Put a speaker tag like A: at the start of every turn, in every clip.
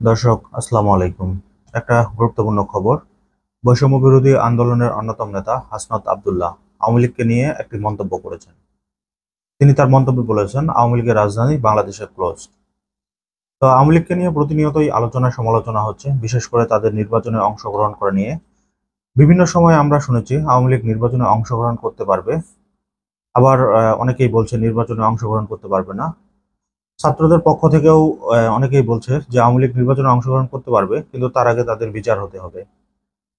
A: দর্শক আসসালামু আলাইকুম। একটা গুরুত্বপূর্ণ খবর। বৈষম্য বিরোধী আন্দোলনের অন্যতম নেতা হাসনাত আব্দুল্লাহ আওয়ামী লীগকে নিয়ে একটি মন্তব্য করেছেন। তিনি তার মন্তব্যে বলেছেন, আওয়ামী লীগের রাজধানী বাংলাদেশে ক্লোজ। তো আওয়ামী লীগকে নিয়ে প্রতিনিয়তই আলোচনা সমালোচনা হচ্ছে, বিশেষ করে তাদের নির্বাচনে অংশগ্রহণ করে নিয়ে। বিভিন্ন সময় আমরা শুনেছি আওয়ামী লীগ নির্বাচনে অংশগ্রহণ করতে পারবে, আবার অনেকেই বলছে নির্বাচনে অংশগ্রহণ করতে পারবে না। ছাত্রদের পক্ষ থেকেও অনেকেই বলছে যে আওয়ামী লীগ নির্বাচনে অংশগ্রহণ করতে পারবে, কিন্তু তার আগে তাদের বিচার হতে হবে।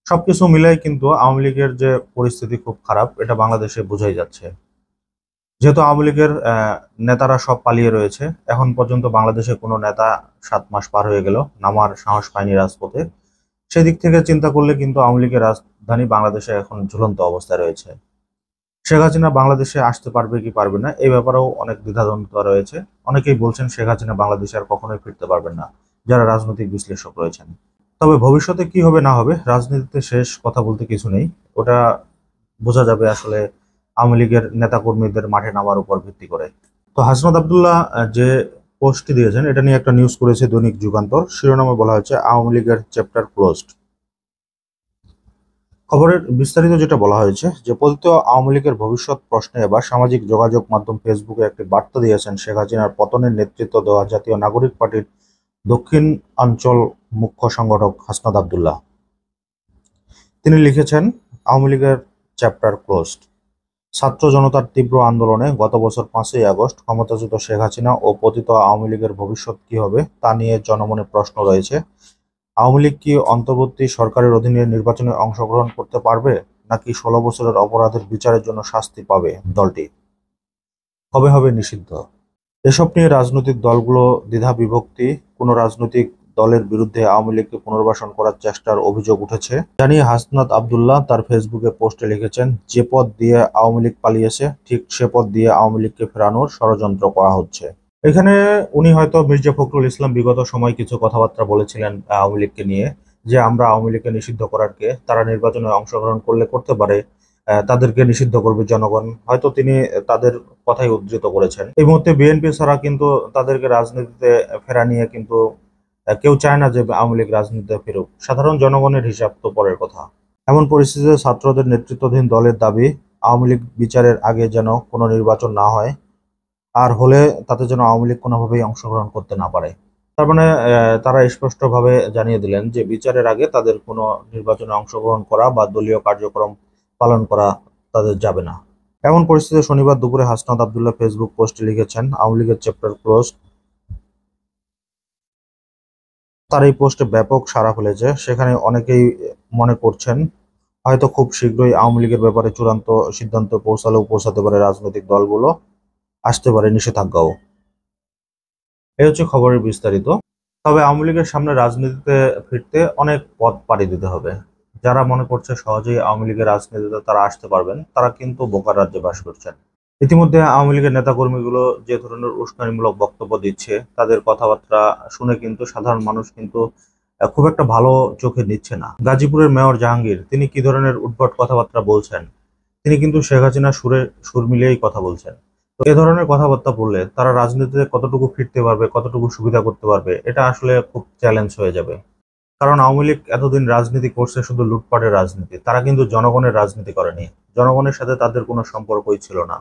A: সবকিছু মিলাই কিন্তু আওয়ামী লীগের যে পরিস্থিতি খুব খারাপ, এটা বাংলাদেশে বোঝাই যাচ্ছে। যেহেতু আওয়ামী লীগের নেতারা সব পালিয়ে রয়েছে, এখন পর্যন্ত বাংলাদেশে কোনো নেতা 7 মাস পার হয়ে গেল নামার সাহস পায়নি রাজপথে। সেদিক থেকে চিন্তা করলে কিন্তু আওয়ামী লীগের রাজধানী বাংলাদেশে এখন ঝুলন্ত অবস্থায় রয়েছে। শেখ হাসিনা বাংলাদেশে আসতে পারবে কি পারবে না এই ব্যাপারেও অনেক দ্বিধাদ্বন্দ্ব রয়েছে। অনেকেই বলছেন শেখ হাসিনা বাংলাদেশে আর কখনোই ফিরতে পারবেন না, যারা রাজনৈতিক বিশ্লেষক রয়েছেন। তবে ভবিষ্যতে কি হবে না হবে, রাজনীতিতে শেষ কথা বলতে কিছু নেই। ওটা বোঝা যাবে আসলে আওয়ামী লীগের নেতাকর্মীদের মাঠে নামার উপর ভিত্তি করে। তো হাসনাত আব্দুল্লাহ যে পোস্টটি দিয়েছেন, এটা নিয়ে একটা নিউজ করেছে দৈনিক যুগান্তর। শিরোনামে বলা হয়েছে আওয়ামী লীগের চ্যাপ্টার ক্লোজড। খবরের বিস্তারিত যেটা বলা হয়েছে যে পতিত আওয়ামী লীগের ভবিষ্যৎ প্রশ্নে এবার সামাজিক যোগাযোগ মাধ্যম ফেসবুকে একটি বার্তা দিয়েছেন শেখ হাসিনার পতনের নেতৃত্ব দেওয়া জাতীয় নাগরিক পার্টির দক্ষিণ অঞ্চল মুখ্য সংগঠক হাসনাত আব্দুল্লাহ। তিনি লিখেছেন, আওয়ামী লীগের চ্যাপ্টার ক্লোজড। ছাত্র জনতার তীব্র আন্দোলনে গত বছর 5ই আগস্ট ক্ষমতাচ্যুত শেখ হাসিনা ও পতিত আওয়ামী লীগের ভবিষ্যৎ কি হবে তা নিয়ে জনমনে প্রশ্ন রয়েছে। আওয়ামী লীগ কি অন্তর্বর্তী সরকারের অধীনে নির্বাচনে অংশগ্রহণ করতে পারবে, নাকি 16 বছরের অপরাধের বিচারের জন্য শাস্তি পাবে দলটি? কবে হবে নিষিদ্ধ? এসব নিয়ে রাজনৈতিক দলগুলো দ্বিধা বিভক্তি। কোনো রাজনৈতিক দলের বিরুদ্ধে আওয়ামী লীগকে পুনর্বাসন করার চেষ্টার অভিযোগ উঠেছে জানিয়ে হাসনাত আব্দুল্লাহ তার ফেসবুকে পোস্টে লিখেছেন, যে পথ দিয়ে আওয়ামী লীগ পালিয়েছে ঠিক সে পথ দিয়ে আওয়ামী লীগকে ফেরানোর ষড়যন্ত্র করা হচ্ছে। এখানে উনি হয়তো মির্জা ফখরুল ইসলাম বিগত সময় কিছু কথাবার্তা বলেছিলেন আওয়ামী লীগকে নিয়ে, যে আমরা আওয়ামী লীগকে নিষিদ্ধ করার কে, তারা নির্বাচনে অংশগ্রহণ করলে করতে পারে, তাদেরকে নিষিদ্ধ করবে জনগণ। হয়তো তিনি তাদের কথাই উদ্ধৃত করেছেন। এই মুহূর্তে বিএনপি ছাড়া কিন্তু তাদেরকে রাজনীতিতে ফেরা নিয়ে কিন্তু কেউ চায় না যে আওয়ামী লীগ রাজনীতিতে ফিরুক। সাধারণ জনগণের হিসাব তো পরের কথা। এমন পরিস্থিতিতে ছাত্রদের নেতৃত্বাধীন দলের দাবি, আওয়ামী লীগ বিচারের আগে যেন কোনো নির্বাচন না হয়, আর হলে তাতে যেন আওয়ামী লীগ কোনোভাবেই অংশগ্রহণ করতে না পারে। তার মানে তারা স্পষ্টভাবে জানিয়ে দিলেন যে বিচারের আগে তাদের কোনো নির্বাচনে অংশগ্রহণ করা বা দলীয় কার্যক্রম পালন করা তাদের যাবে না। এমন পরিস্থিতিতে শনিবার দুপুরে হাসনাত আব্দুল্লাহ ফেসবুক পোস্টে লিখেছেন, আওয়ামী লীগের চ্যাপ্টার ক্লোজ। তার এই পোস্টে ব্যাপক সাড়া ফেলেছে। সেখানে অনেকেই মনে করছেন হয়তো খুব শীঘ্রই আওয়ামী লীগের ব্যাপারে চূড়ান্ত সিদ্ধান্ত পৌঁছাতে পারে রাজনৈতিক দলগুলো, আসতে পারে নিষেধাজ্ঞাও। এই হচ্ছে খবরের বিস্তারিত। তবে আওয়ামী লীগের সামনে রাজনীতিতে ফিরতে অনেক পথ পাড়ি দিতে হবে। যারা মনে করছে সহজেই আওয়ামী লীগের রাজনীতিতে তারা আসতে পারবেন, তারা কিন্তু বোকার রাজ্যে বাস করছেন। ইতিমধ্যে আওয়ামী লীগের নেতাকর্মীগুলো যে ধরনের উস্কানিমূলক বক্তব্য দিচ্ছে, তাদের কথাবার্তা শুনে কিন্তু সাধারণ মানুষ কিন্তু খুব একটা ভালো চোখে নিচ্ছে না। গাজীপুরের মেয়র জাহাঙ্গীর, তিনি কি ধরনের উদ্ভট কথাবার্তা বলছেন। তিনি কিন্তু শেখ হাসিনা সুর মিলিয়েই কথা বলছেন। তো এ ধরনের কথাবার্তা বললে তারা রাজনীতিতে কতটুকু ফিরতে পারবে, কতটুকু সুবিধা করতে পারবে, এটা আসলে খুব চ্যালেঞ্জ হয়ে যাবে। কারণ আওয়ামী লীগ এতদিন রাজনীতি করছে শুধু লুটপাটের রাজনীতি, তারা কিন্তু জনগণের রাজনীতি করেনি। জনগণের সাথে তাদের কোনো সম্পর্কই ছিল না।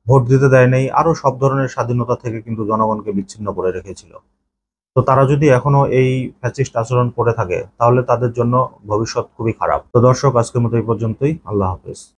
A: ভোট দিতে দেয় নাই, আরো সব ধরনের স্বাধীনতা থেকে কিন্তু জনগণকে বিচ্ছিন্ন করে রেখেছিল। তো তারা যদি এখনো এই ফ্যাসিস্ট আচরণ করে থাকে, তাহলে তাদের জন্য ভবিষ্যৎ খুবই খারাপ। তো দর্শক, আজকের মতো এই পর্যন্তই। আল্লাহ হাফেজ।